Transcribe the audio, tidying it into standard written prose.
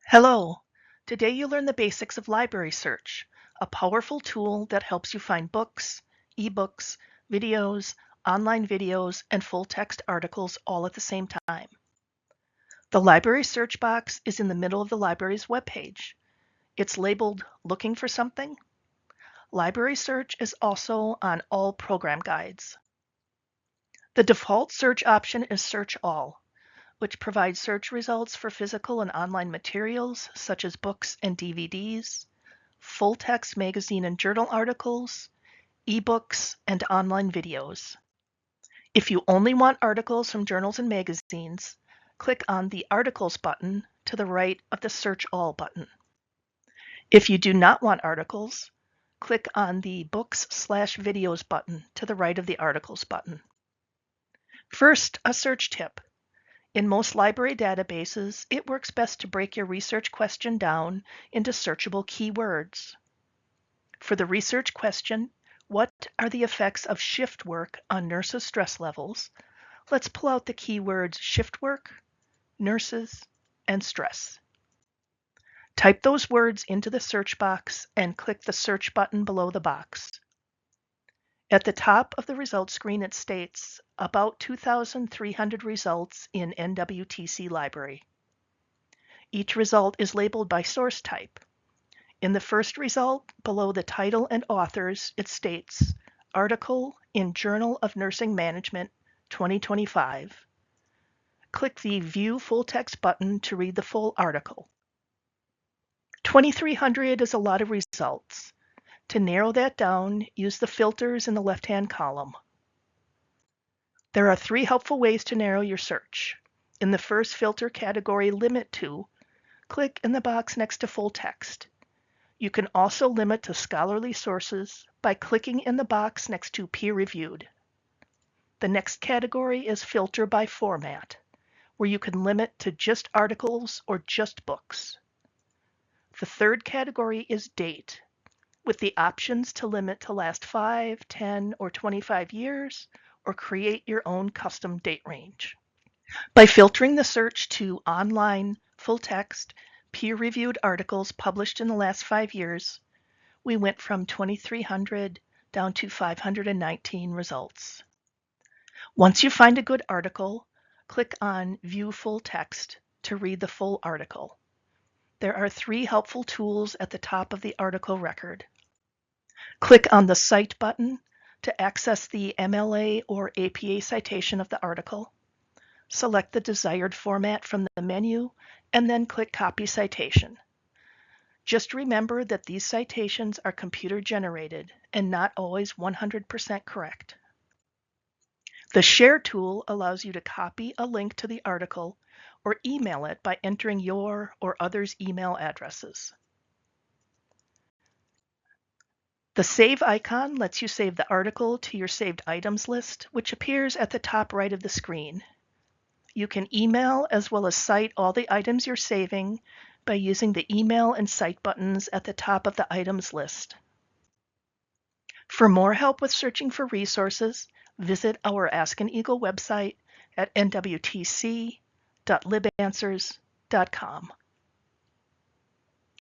Hello! Today you learn the basics of library search, a powerful tool that helps you find books, ebooks, videos, online videos, and full-text articles all at the same time. The library search box is in the middle of the library's webpage. It's labeled Looking for Something. Library search is also on all program guides. The default search option is Search All, which provides search results for physical and online materials such as books and DVDs, full-text magazine and journal articles, ebooks, and online videos. If you only want articles from journals and magazines, click on the Articles button to the right of the Search All button. If you do not want articles, click on the Books/Videos button to the right of the Articles button. First, a search tip. In most library databases, it works best to break your research question down into searchable keywords. For the research question, what are the effects of shift work on nurses' stress levels? Let's pull out the keywords shift work, nurses, and stress. Type those words into the search box and click the search button below the box. At the top of the results screen, it states about 2,300 results in NWTC library. Each result is labeled by source type. In the first result, below the title and authors, it states Article in Journal of Nursing Management 2025. Click the View Full Text button to read the full article. 2,300 is a lot of results. To narrow that down, use the filters in the left-hand column. There are 3 helpful ways to narrow your search. In the first filter category, Limit To, click in the box next to Full Text. You can also limit to scholarly sources by clicking in the box next to Peer Reviewed. The next category is Filter by Format, where you can limit to just articles or just books. The third category is Date, with the options to limit to last 5, 10, or 25 years, or create your own custom date range. By filtering the search to online, full text, peer-reviewed articles published in the last 5 years, we went from 2,300 down to 519 results. Once you find a good article, click on View Full Text to read the full article. There are 3 helpful tools at the top of the article record. Click on the Cite button to access the MLA or APA citation of the article. Select the desired format from the menu and then click Copy Citation. Just remember that these citations are computer generated and not always 100% correct. The Share tool allows you to copy a link to the article or email it by entering your or others' email addresses. The Save icon lets you save the article to your saved items list, which appears at the top right of the screen. You can email as well as cite all the items you're saving by using the Email and Cite buttons at the top of the items list. For more help with searching for resources, visit our Ask an Eagle website at nwtc.libanswers.com.